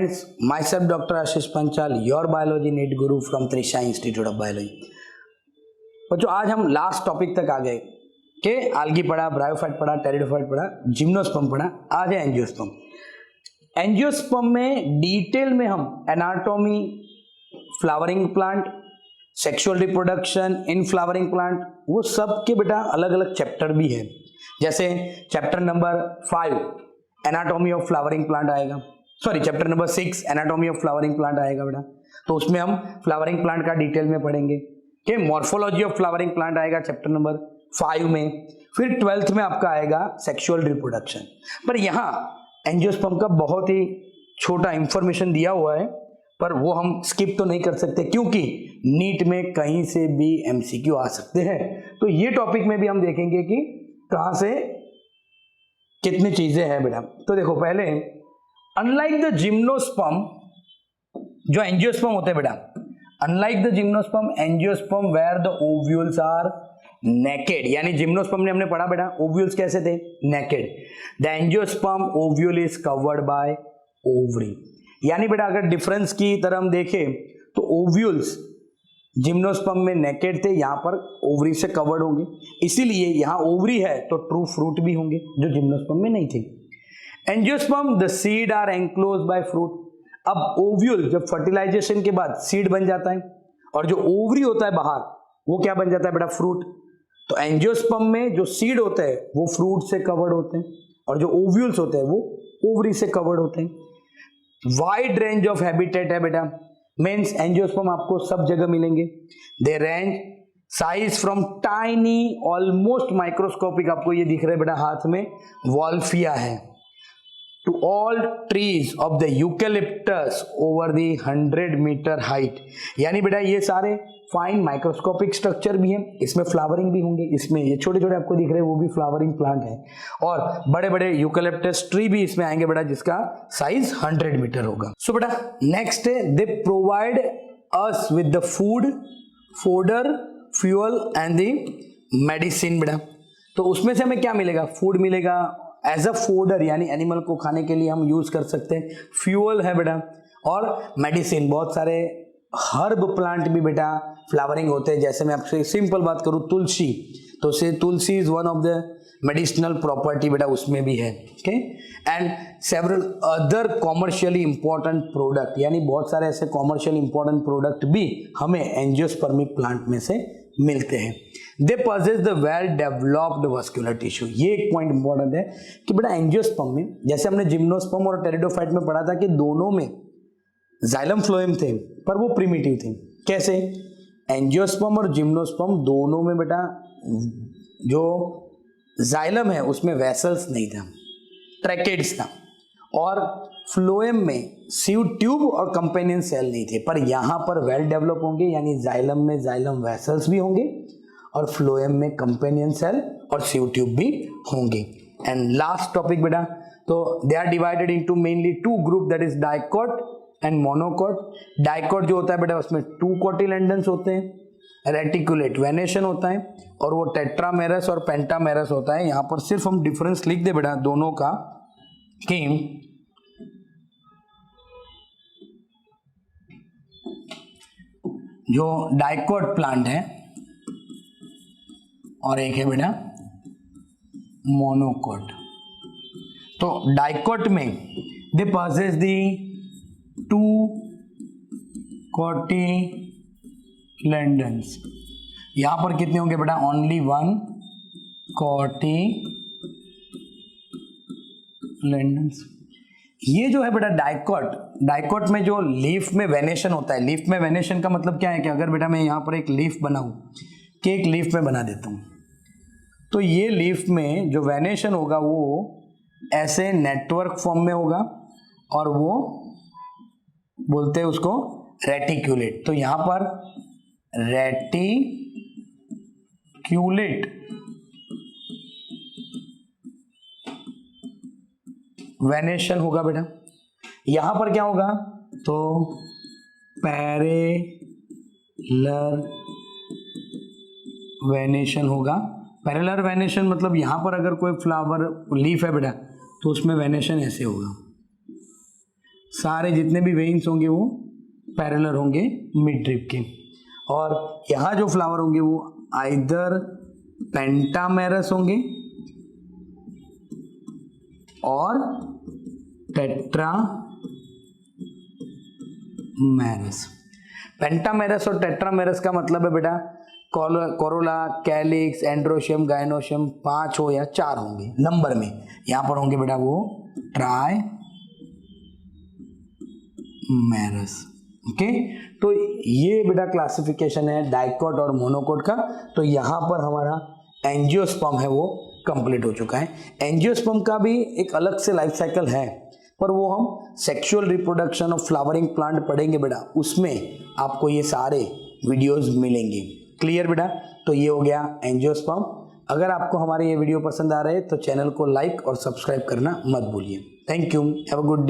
friends, myself Dr. Ashish Panchal, your biology NEET guru from Trisha Institute of Biology। बच्चों आज हम last topic तक आ गए कि आल्गी पढ़ा, ब्रायोफाइट पढ़ा, टेरिडोफाइट पढ़ा, जिम्नोस्पर्म पढ़ा, आज है एंजियोस्पर्म। एंजियोस्पर्म में डिटेल में हम anatomy, flowering plant, sexual reproduction in flowering plant, वो सब के बेटा अलग अलग चैप्टर भी है। जैसे chapter number 5 anatomy of flowering plant आएगा, sorry chapter number 6 anatomy of flowering plant आएगा बेटा। तो उसमें हम फ्लावरिंग प्लांट का डिटेल में पढ़ेंगे कि मॉर्फोलॉजी ऑफ फ्लावरिंग प्लांट आएगा चैप्टर नंबर 5 में। फिर 12th में आपका आएगा सेक्सुअल रिप्रोडक्शन। पर यहाँ एंजियोस्पर्म का बहुत ही छोटा इंफॉर्मेशन दिया हुआ है, पर वो हम स्किप तो नहीं कर सकते क्योंकि नीट में कहीं से भी एमसीक्यू आ सकते हैं। तो ये टॉपिक में भी हम देखेंगे कि कहां से कितनी चीजें हैं बेटा। तो देखो पहले अनलाइक द जिम्नोस्पर्म, जो एंजियोस्पर्म होते हैं बेटा, unlike the gymnosperm, angiosperm where the ovules are naked, यानी जिम्नोस्पर्म ने हमने पढ़ा बेटा ओव्यूल्स कैसे थे, naked. The angiosperm ovule is covered by ovary, यानी बेटा अगर डिफरेंस की तरह हम देखें तो ओव्यूल्स जिम्नोस्पर्म में नेकेड थे, यहां पर ओवरी से कवर्ड होंगे, इसीलिए यहां ओवरी है तो ट्रू फ्रूट भी होंगे जो जिम्नोस्पर्म में नहीं थे। Angiosperm the seed are enclosed by fruit. अब ओव्यूल जब फर्टिलाइजेशन के बाद सीड बन जाता है और जो ओवरी होता है बाहर वो क्या बन जाता है बेटा, फ्रूट। तो एंजियोस्पर्म में जो सीड होते हैं वो फ्रूट से कवर्ड होते हैं और जो ओव्यूल्स होते हैं वो ओवरी से कवर्ड होते हैं। वाइड रेंज ऑफ हैबिटेट है बेटा, मीन्स एंजियोस्पर्म आपको सब जगह मिलेंगे। They range size from tiny almost microscopic, आपको ये दिख रहा है बेटा हाथ में, वॉल्फिया है, to all trees of the eucalyptus over the 100 metre height, यानी बेटा ये सारे फाइन माइक्रोस्कोपिक स्ट्रक्चर भी हैं, इसमें फ्लावरिंग भी होंगे, इसमें ये छोटे छोटे आपको दिख रहे हैं वो भी फ्लावरिंग प्लांट है, और बड़े बड़े यूकेलिप्टस ट्री भी इसमें आएंगे बेटा जिसका साइज 100 मीटर होगा। सो बेटा नेक्स्ट है they provide us with the food, fodder, fuel and the medicine बेटा। तो उसमें से हमें क्या मिलेगा, फूड मिलेगा एज अ फोडर, यानी एनिमल को खाने के लिए हम यूज कर सकते हैं, फ्यूल है बेटा, और मेडिसिन बहुत सारे हर्ब प्लांट भी बेटा फ्लावरिंग होते हैं। जैसे मैं आपसे सिंपल बात करूं तुलसी, तो से tulsi is one of the medicinal property बेटा उसमें भी है, okay. And several other commercially important product, यानी बहुत सारे ऐसे कॉमर्शियल इंपॉर्टेंट प्रोडक्ट भी हमें एंजियोस्पर्मिक प्लांट में से मिलते हैं। They possess the well developed vascular tissue. ये एक पॉइंट इंपॉर्टेंट है कि बेटा एंजियोस्पर्म में, जैसे हमने जिम्नोस्पर्म और टेरिडोफाइट में पढ़ा था कि दोनों में जाइलम फ्लोएम थे पर वो प्रिमिटिव थे। कैसे, एंजियोस्पर्म और जिम्नोस्पर्म दोनों में बेटा जो जाइलम है उसमें वेसल्स नहीं था, ट्रैकेड्स था, और फ्लोएम में सीव ट्यूब और कंपेनियन सेल नहीं थे, पर यहां पर वेल डेवलप होंगे, यानी जाइलम में जाइलम वेसल्स भी होंगे और फ्लोएम में कंपेनियन सेल और सीव ट्यूब भी होंगे। एंड लास्ट टॉपिक बेटा, तो they are divided into mainly 2 group, that is dicot and monocot. Dicot जो होता है बेटा उसमें 2 कोटिलेडन्स होते हैं, रेटिकुलेट वेनेशन होता है, और वो टेट्रामेरस और पेंटामेरस होता है। यहां पर सिर्फ हम डिफरेंस लिख दे बेटा दोनों का कि जो डाइकोट प्लांट है और एक है बेटा मोनोकोट। तो डाइकोट में दे पॉजेस दी 2 कोटिलेडन्स। यहां पर कितने होंगे बेटा, ओनली 1 कोटिलेडन्स। ये जो है बेटा डाइकोट, डाइकोट में जो लीफ में वेनेशन होता है, लीफ में वेनेशन का मतलब क्या है कि अगर बेटा मैं यहां पर एक लीफ बनाऊं कि एक लीफ में बना देता हूं, तो ये लीफ में जो वेनेशन होगा वो ऐसे नेटवर्क फॉर्म में होगा और वो बोलते हैं उसको रेटिक्यूलेट। तो यहां पर रेटिक्यूलेट वेनेशन होगा बेटा। यहां पर क्या होगा, तो पैरेलर वेनेशन होगा। पैरेलर वेनेशन मतलब यहां पर अगर कोई फ्लावर लीफ है बेटा तो उसमें वेनेशन ऐसे होगा, सारे जितने भी वेन्स होंगे वो पैरेलल होंगे मिड रिब के। और यहाँ जो फ्लावर होंगे वो आइदर पेंटामेरस होंगे और टेट्रामेरस। पेंटामेरस और टेट्रामेरस का मतलब है बेटा कोरोला, कैलिक्स, एंड्रोशियम, गाइनोशियम 5 हो या 4 होंगे नंबर में। यहां पर होंगे बेटा वो ट्राइमेरस। ओके, तो ये बेटा क्लासिफिकेशन है डाइकॉट और मोनोकॉट का। तो यहाँ पर हमारा एंजियोस्पर्म है वो कंप्लीट हो चुका है। एंजियोस्पर्म का भी एक अलग से लाइफ साइकिल है, पर वो हम sexual reproduction of flowering plant पढ़ेंगे बेटा, उसमें आपको ये सारे वीडियोस मिलेंगे। क्लियर बेटा? तो ये हो गया एंजियोस्पर्म। अगर आपको हमारे ये वीडियो पसंद आ रहे हैं तो चैनल को लाइक और सब्सक्राइब करना मत भूलिए। Thank you, have a good day.